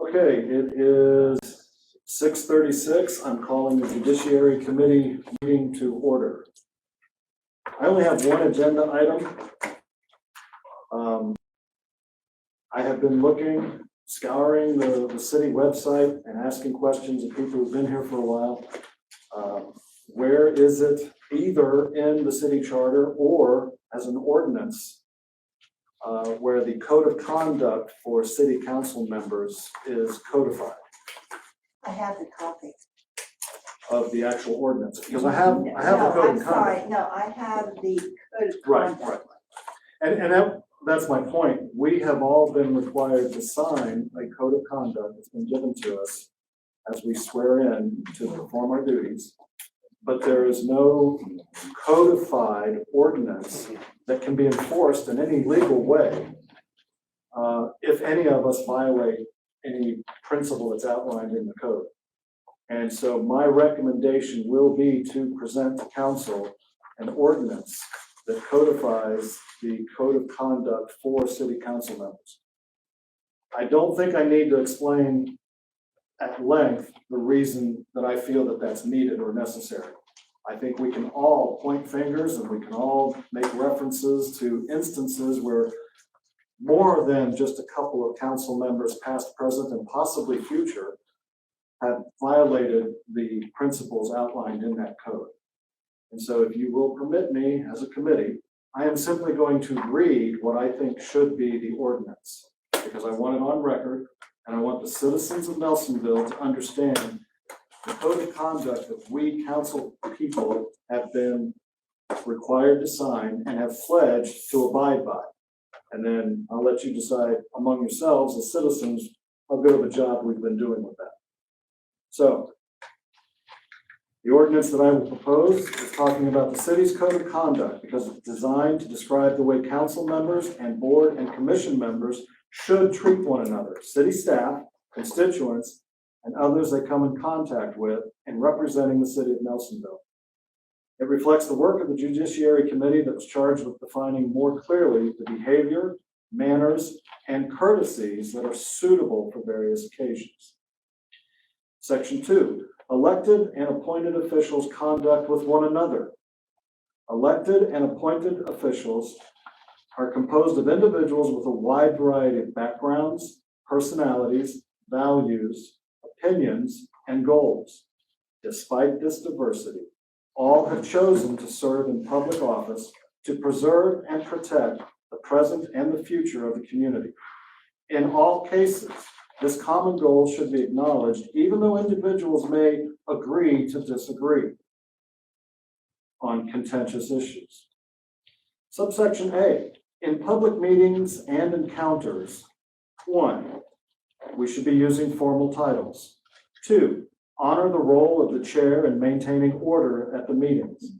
Okay, it is 6:36. I'm calling the Judiciary Committee meeting to order. I only have one agenda item. I have been scouring the city website and asking questions of people who've been here for a while. Where is it either in the city charter or as an ordinance where the code of conduct for city council members is codified? I have the copy. Of the actual ordinance, because I have the code of conduct. Sorry, no, I have the code of conduct. Right. And that's my point. We have all been required to sign a code of conduct that's been given to us as we swear in to perform our duties. But there is no codified ordinance that can be enforced in any legal way if any of us violate any principle that's outlined in the code. And so my recommendation will be to present to council an ordinance that codifies the code of conduct for city council members. I don't think I need to explain at length the reason that I feel that that's needed or necessary. I think we can all point fingers and we can all make references to instances where more than just a couple of council members, past, present, and possibly future, have violated the principles outlined in that code. And so if you will permit me as a committee, I am simply going to read what I think should be the ordinance, because I want it on record, and I want the citizens of Nelsonville to understand the code of conduct that we council people have been required to sign and have pledged to abide by. And then I'll let you decide among yourselves as citizens how good of a job we've been doing with that. So, the ordinance that I will propose is talking about the city's code of conduct because it's designed to describe the way council members and board and commission members should treat one another, city staff, constituents, and others they come in contact with in representing the city of Nelsonville. It reflects the work of the Judiciary Committee that was charged with defining more clearly the behavior, manners, and courtesies that are suitable for various occasions. Section 2, elected and appointed officials' conduct with one another. Elected and appointed officials are composed of individuals with a wide variety of backgrounds, personalities, values, opinions, and goals. Despite this diversity, all have chosen to serve in public office to preserve and protect the present and the future of the community. In all cases, this common goal should be acknowledged, even though individuals may agree to disagree on contentious issues. Subsection A, in public meetings and encounters, 1, we should be using formal titles. 2, honor the role of the chair in maintaining order at the meetings.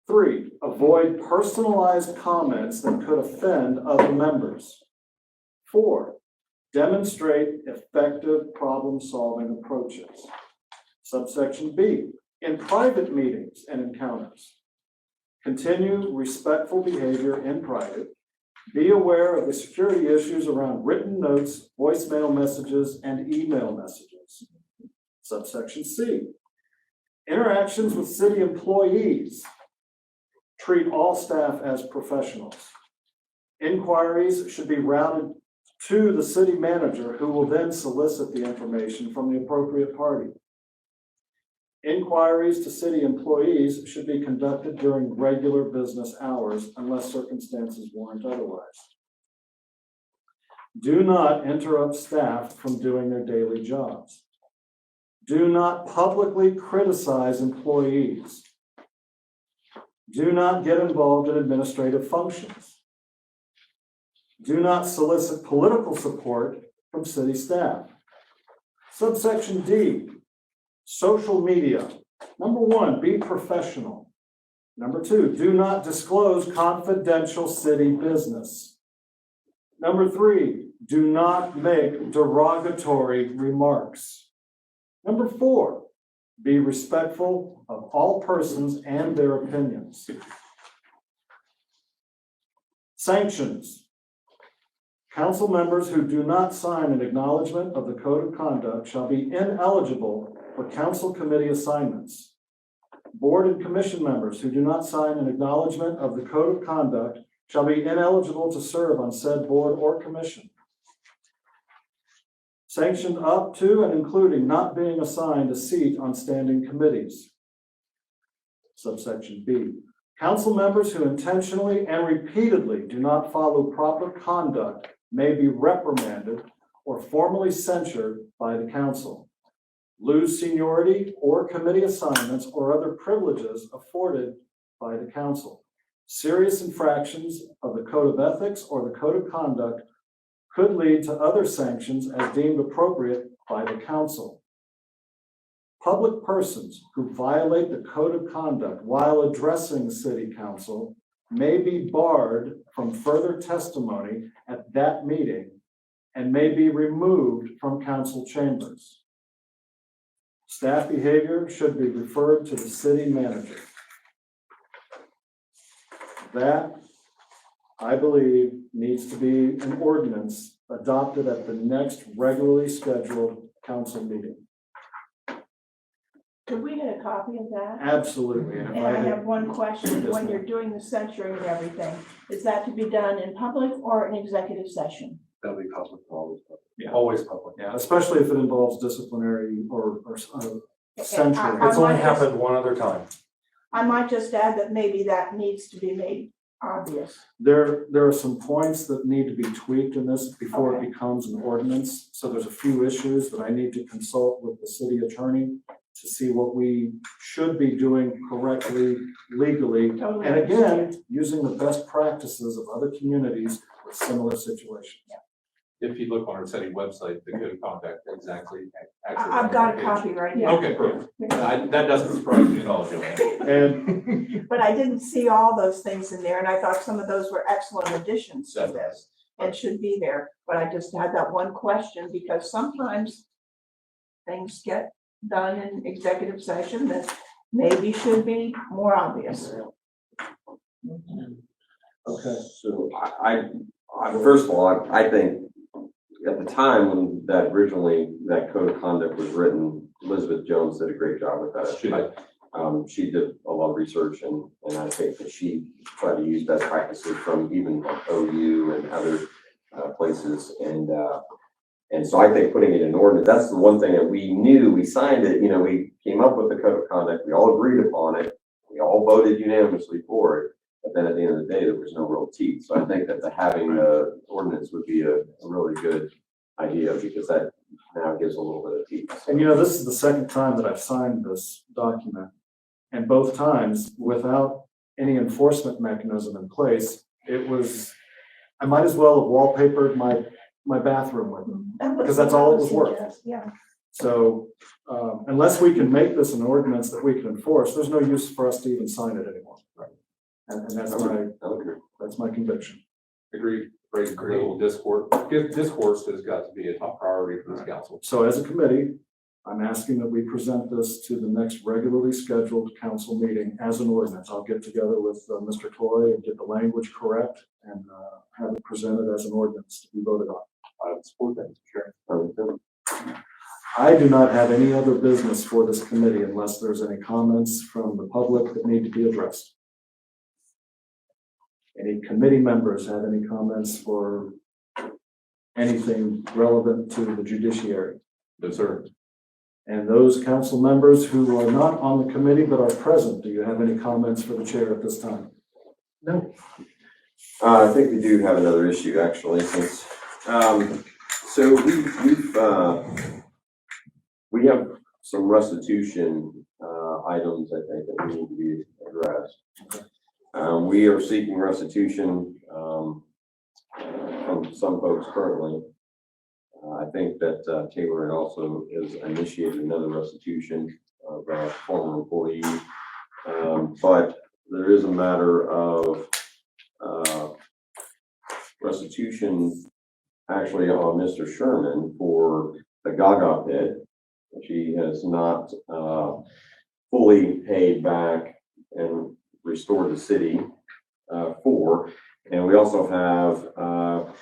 3, avoid personalized comments that could offend other members. 4, demonstrate effective problem-solving approaches. Subsection B, in private meetings and encounters, continue respectful behavior in private. Be aware of the security issues around written notes, voicemail messages, and email messages. Subsection C, interactions with city employees. Treat all staff as professionals. Inquiries should be routed to the city manager, who will then solicit the information from the appropriate party. Inquiries to city employees should be conducted during regular business hours unless circumstances warrant otherwise. Do not interrupt staff from doing their daily jobs. Do not publicly criticize employees. Do not get involved in administrative functions. Do not solicit political support from city staff. Subsection D, social media. Number 1, be professional. Number 2, do not disclose confidential city business. Number 3, do not make derogatory remarks. Number 4, be respectful of all persons and their opinions. Sanctions. Council members who do not sign an acknowledgement of the code of conduct shall be ineligible for council committee assignments. Board and commission members who do not sign an acknowledgement of the code of conduct shall be ineligible to serve on said board or commission. Sanctioned up to and including not being assigned a seat on standing committees. Subsection B. Council members who intentionally and repeatedly do not follow proper conduct may be reprimanded or formally censured by the council, lose seniority or committee assignments or other privileges afforded by the council. Serious infractions of the code of ethics or the code of conduct could lead to other sanctions as deemed appropriate by the council. Public persons who violate the code of conduct while addressing city council may be barred from further testimony at that meeting and may be removed from council chambers. Staff behavior should be referred to the city manager. That, I believe, needs to be an ordinance adopted at the next regularly scheduled council meeting. Could we get a copy of that? Absolutely. And if And I had- have one question. Yes, When ma'am. you're doing the censuring and everything, is that to be done in public or an executive session? That'll be public, always public. Yeah. Always public. Yeah, especially if it involves disciplinary or censuring. I It's only might just- happened one other time. I might just add that maybe that needs to be made obvious. There are some points that need to be tweaked in this before it Okay. becomes an ordinance. So there's a few issues that I need to consult with the city attorney to see what we should be doing correctly, legally. Totally And again, understand. using the best practices of other communities with similar situations. If you look on our city website, the code of conduct exactly. I've got a copy right here. Okay, perfect. That doesn't surprise me at all, Joanne. And But I didn't see all those things in there, and I thought some of those were excellent additions to this and should be there. But I just had that one question because sometimes things get done in executive session that maybe should be more obvious. okay, So I first of all, I think at the time when that code of conduct was written, Elizabeth Jones did a great job with that. She did. She did a lot of research and I think that she tried to use best practices from even like OU and other places. And so I think putting it in ordinance, that's the one thing that we knew, we signed it, we came up with the code of conduct, we all agreed upon it, we all voted unanimously for it. But then at the end of the day, there was no real teeth. So I think that having the ordinance would be a really good idea because that now gives a little bit of teeth. and this is the second time that I've signed this document. And both times, without any enforcement mechanism in place, I might as well have wallpapered my bathroom with it. Because that's all it was worth. Yeah. So unless we can make this an ordinance that we can enforce, there's no use for us to even sign it anymore. And that's my conviction. Agreed, raising a little discourse has got to be a top priority for this council. So as a committee, I'm asking that we present this to the next regularly scheduled council meeting as an ordinance. I'll get together with Mr. Toy and get the language correct and have it presented as an ordinance to be voted on. I would support that, Chair. I do not have any other business for this committee unless there's any comments from the public that need to be addressed. Any committee members have any comments for anything relevant to the judiciary? No, sir. And those council members who are not on the committee but are present, do you have any comments for the chair at this time? No. I think we do have another issue actually, since so we have some restitution items I think that we need to be addressed. We are seeking restitution from some folks currently. I think that Taylor had also has initiated another restitution of a former employee. But there is a matter of restitution actually on Mr. Sherman for the Gaga pit, which he has not fully paid back and restored the city for. And we also have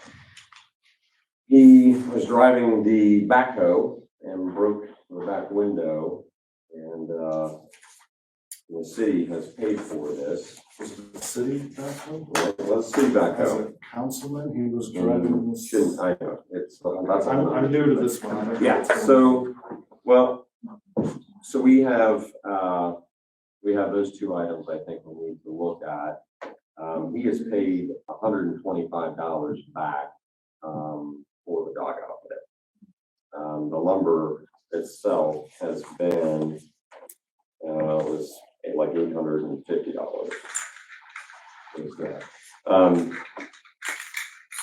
he was driving the backhoe and broke the back window, and the city has paid for this. Was it the city backhoe? It was city As backhoe. a councilman, he was driving this. Shouldn't, I know, it's, that's. I'm new to this one. I don't know Yeah, what's going on. so, well, so we have those two items I think we need to look at. He has paid $125 back, for the dog outfit. The lumber itself has been, was like $850.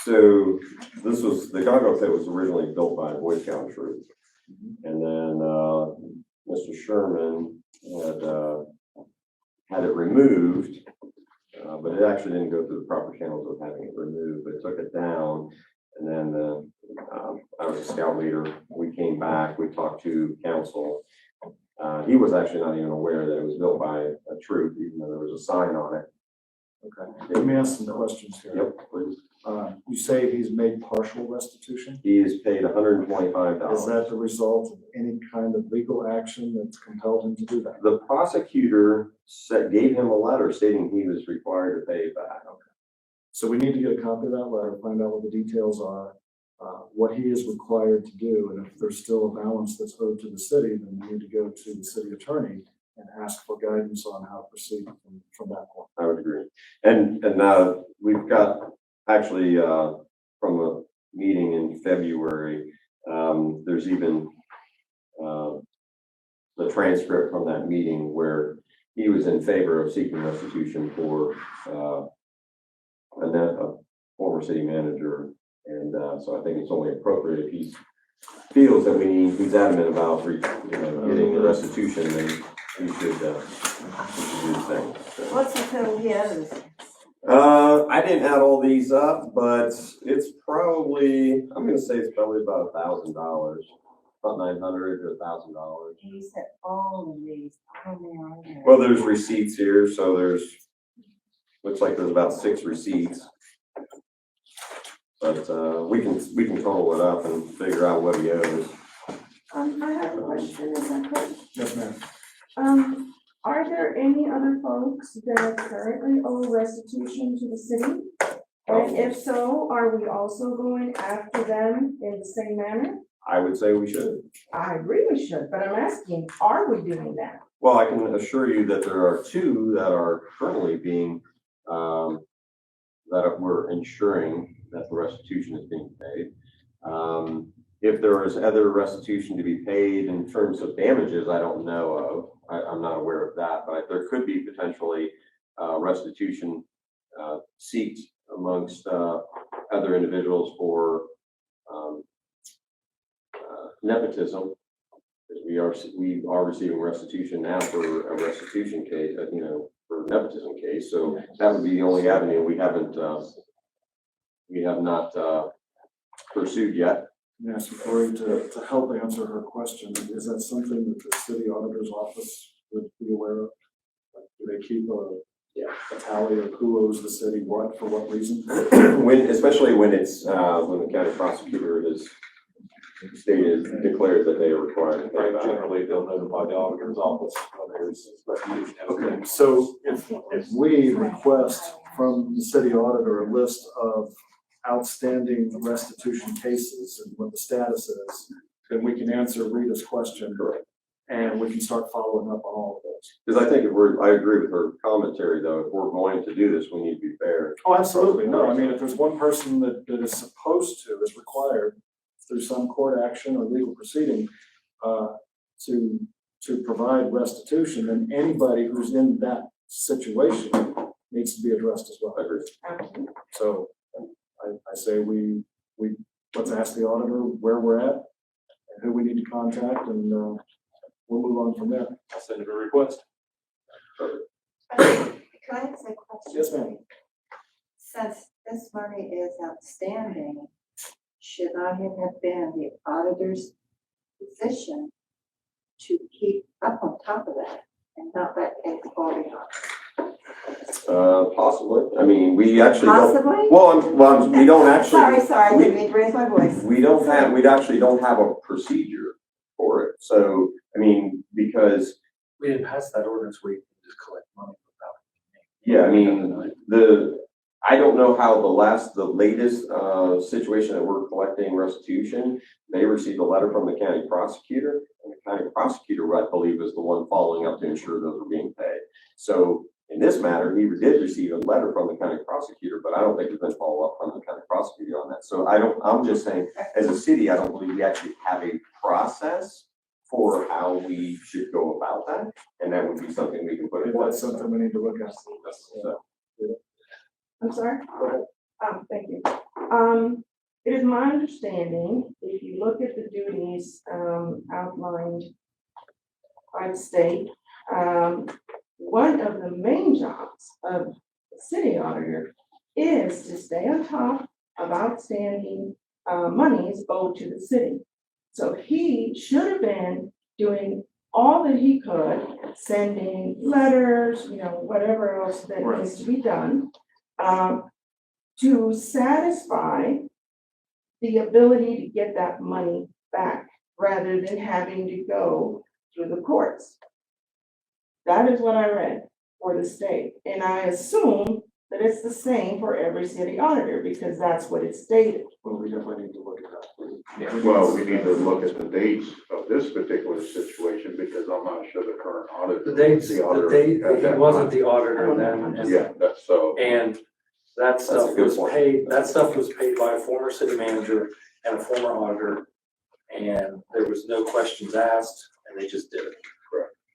So this was, the dog outfit was originally built by a Boy Scout troop. And then, Mr. Sherman had it removed, but it actually didn't go through the proper channels of having it removed, but took it down. And then, I was a scout leader. We came back, we talked to council. He was actually not even aware that it was built by a troop, even though there was a sign on it. Okay, let me ask some questions here. Yep, please. You say he's made partial restitution? He is paid $125. Is that the result of any kind of legal action that's compelled him to do that? The prosecutor gave him a letter stating he was required to pay it back. So we need to get a copy of that letter, find out what the details are, what he is required to do, and if there's still a balance that's owed to the city, then we need to go to the city attorney and ask for guidance on how to proceed from that point. I would agree. And we've got actually, from a meeting in February, there's even, the transcript from that meeting where he was in favor of seeking restitution for, a former city manager. And, so I think it's only appropriate if he feels that he's adamant about, getting the restitution, then he should do the same. What's the total he owes? I didn't add all these up, but it's probably, I'm gonna say it's probably about $1,000, about $900 to $1,000. He said all of these, how many are there? Well, there's receipts here, so looks like there's about 6 receipts. But, we can total it up and figure out what he owes. I have a question, is that correct? Yes, ma'am. Are there any other folks that currently owe restitution to the city? And if so, are we also going after them in the same manner? I would say we should. I agree we should, but I'm asking, are we doing that? Well, I can assure you that there are 2 that are currently being, that we're ensuring that the restitution is being paid. If there is other restitution to be paid in terms of damages, I don't know of. I'm not aware of that, but there could be potentially restitution seeked amongst other individuals for nepotism. Because we are receiving restitution now for a restitution case, for a nepotism case. So that would be the only avenue we have not pursued yet. Yes, Victoria, to help answer her question, is that something that the city auditor's office would be aware of? Like, do they keep a tally of who owes the city what, for what reason? Especially when it's, when the county prosecutor has declared that they are required to pay back. Generally, they'll notify the auditor's office when there's restitution. Okay, so if we request from the city auditor a list of outstanding restitution cases and what the status is, then we can answer Rita's question. Correct. And we can start following up on all of those. Because I think I agree with her commentary though, if we're going to do this, we need to be fair. Oh, absolutely. No, I mean, if there's one person that is supposed to, is required through some court action or legal proceeding, to provide restitution, then anybody who's in that situation needs to be addressed as well. I agree. So I say let's ask the auditor where we're at and who we need to contact, and we'll move on from there. I'll send it a request. Can I ask a question? Yes, ma'am. Since this money is outstanding, should I have been the auditor's position to keep up on top of that and not let it fall behind? Possibly. I mean, we actually don't, Possibly? we don't actually. Sorry, I we- didn't mean to raise my voice. We actually don't have a procedure for it. So, I mean, because, We didn't pass that ordinance where you can just collect money without. yeah, I mean, I don't know how the latest, situation that we're collecting restitution, they received a letter from the county prosecutor, and the county prosecutor, I believe, is the one following up to ensure those are being paid. So in this matter, he did receive a letter from the county prosecutor, but I don't think there's been follow-up from the county prosecutor on that. So I'm just saying, as a city, I don't believe we actually have a process for how we should go about that, and that would be something we can put in Maybe that's place. something we need to look at. So, I'm sorry? Thank you. It is my understanding, if you look at the duties, outlined by the state, one of the main jobs of the city auditor is to stay on top of outstanding, monies owed to the city. So he should have been doing all that he could, sending letters, whatever else that needs to be done, to satisfy the ability to get that money back, rather than having to go through the courts. That is what I read for the state, and I assume that it's the same for every city auditor, because that's what it stated. Well, we definitely need to look at that. Well, we need to look at the dates of this particular situation, because I'm not sure the current auditor. He wasn't the auditor then. and- Yeah, that's so. And that a stuff good was point. paid by a former city manager and a former auditor. And there was no questions asked, and they just did it.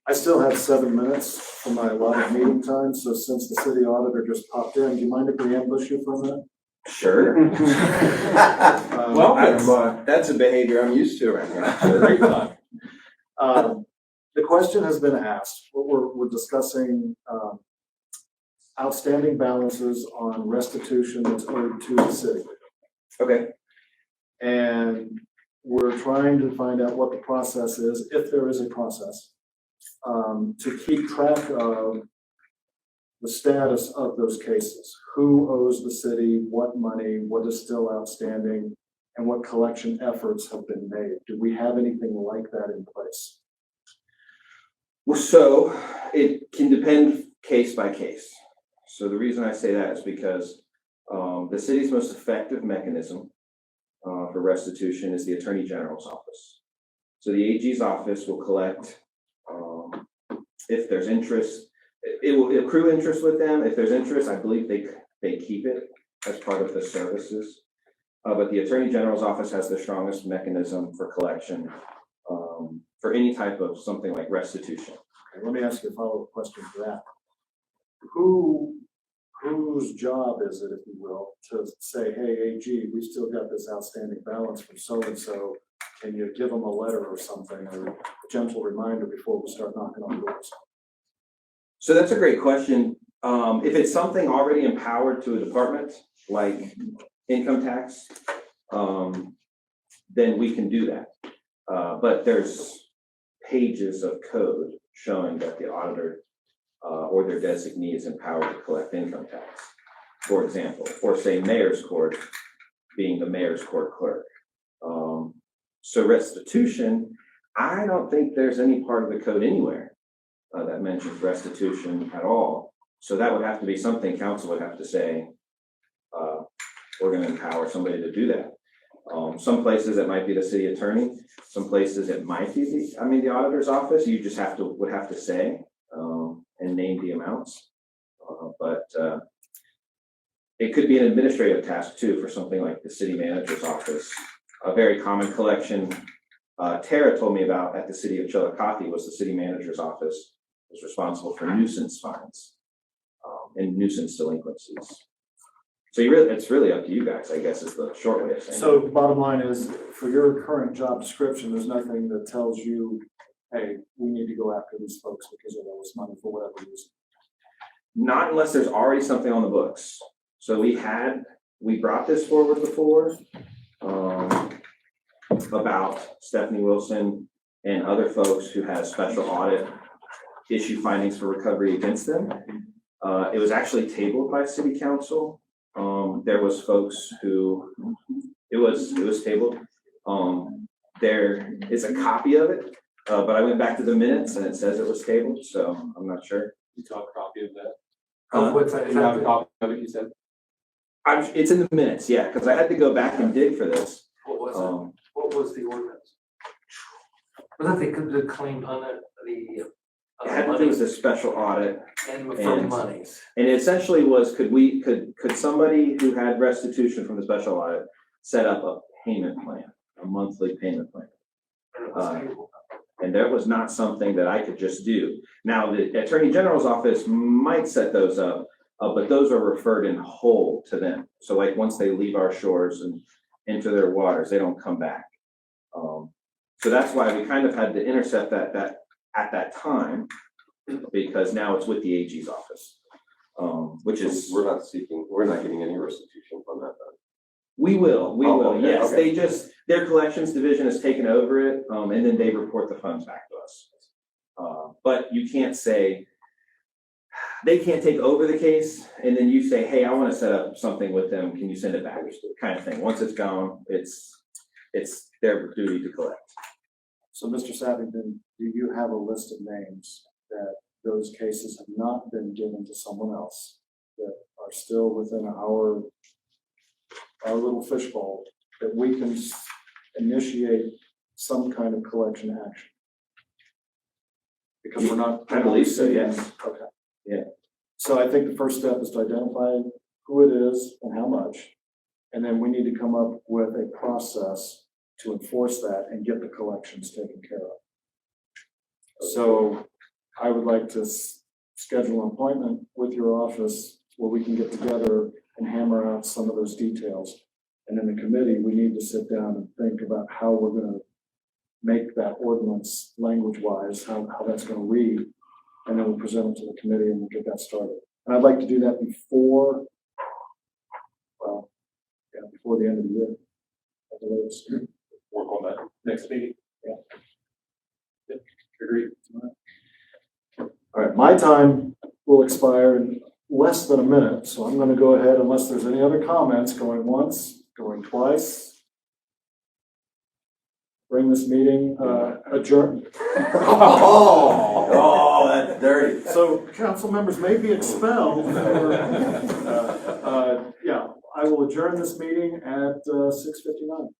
I still have 7 minutes for my allotted meeting time, so since the city auditor just popped in, do you mind if we ambush you for a minute? Sure. That's a behavior I'm used to around here. Great time. The question has been asked, we're discussing, outstanding balances on restitution that's owed to the city. Okay. And we're trying to find out what the process is, if there is a process, to keep track of the status of those cases. Who owes the city what money, what is still outstanding, and what collection efforts have been made? Do we have anything like that in place? Well, so it can depend case by case. So the reason I say that is because the city's most effective mechanism for restitution is the Attorney General's office. So the AG's office will collect, if there's interest, it will accrue interest with them. If there's interest, I believe they keep it as part of the services. But the Attorney General's office has the strongest mechanism for collection for any type of something like restitution. Okay, let me ask you a follow-up question to that. Whose job is it, if you will, to say, hey, AG, we still got this outstanding balance from so-and-so. Can you give them a letter or something, or a gentle reminder before we start knocking on doors? So that's a great question. If it's something already empowered to a department, like income tax, then we can do that. But there's pages of code showing that the auditor or their designee is empowered to collect income tax, for example, or say mayor's court being the mayor's court clerk. So restitution, I don't think there's any part of the code anywhere that mentions restitution at all. So that would have to be something council would have to say, we're gonna empower somebody to do that. Some places it might be the city attorney, some places it might be the auditor's office. You just would have to say, and name the amounts. But it could be an administrative task too for something like the city manager's office. A very common collection Tara told me about at the city of Chillicothe was the city manager's office was responsible for nuisance fines and nuisance delinquencies. So it's really up to you guys, I guess, is the short way of saying it. So bottom line is, for your current job description, there's nothing that tells you, hey, we need to go after these folks because they owe us money for whatever reason. Not unless there's already something on the books. So we brought this forward before about Stephanie Wilson and other folks who have special audit issue findings for recovery against them. It was actually tabled by city council. There was folks who, it was tabled. There is a copy of it, but I went back to the minutes and it says it was tabled, so I'm not sure. You have a copy of that? What's that? You have a copy of it, you said? It's in the minutes, yeah, because I had to go back and dig for this. What was it? What was the ordinance? Was that the claim on the It had to do with a special audit. and for and- monies? And it essentially was, could somebody who had restitution from the special audit set up a payment plan, a monthly payment plan? And that was not something that I could just do. Now, the Attorney General's office might set those up, but those are referred in whole to them. So like, once they leave our shores and into their waters, they don't come back. So that's why we kind of had to intercept that at that time, because now it's with the AG's office. Which is, We're not getting any restitution from that then. we will, Oh, okay, yes, okay. they just, their collections division has taken over it, and then they report the funds back to us. But you can't say, they can't take over the case, and then you say, hey, I wanna set up something with them, can you send it back, kind of thing. Once it's gone, it's their duty to collect. So, Mr. Sappington, do you have a list of names that those cases have not been given to someone else that are still within our little fishbowl that we can initiate some kind of collection action? Because we're not. I believe so, yes. Okay. Yeah. So I think the first step is to identify who it is and how much. And then we need to come up with a process to enforce that and get the collections taken care of. So I would like to schedule an appointment with your office where we can get together and hammer out some of those details. And in the committee, we need to sit down and think about how we're gonna make that ordinance language-wise, how that's gonna read. And then we'll present it to the committee and we'll get that started. And I'd like to do that before the end of the year, at the latest. Work on that next meeting. Yeah. Yep, agreed. All right, my time will expire in less than a minute, so I'm gonna go ahead, unless there's any other comments, going once, going twice. Bring this meeting adjourned. Oh, that's dirty. So council members may be expelled. Yeah, I will adjourn this meeting at 6:59.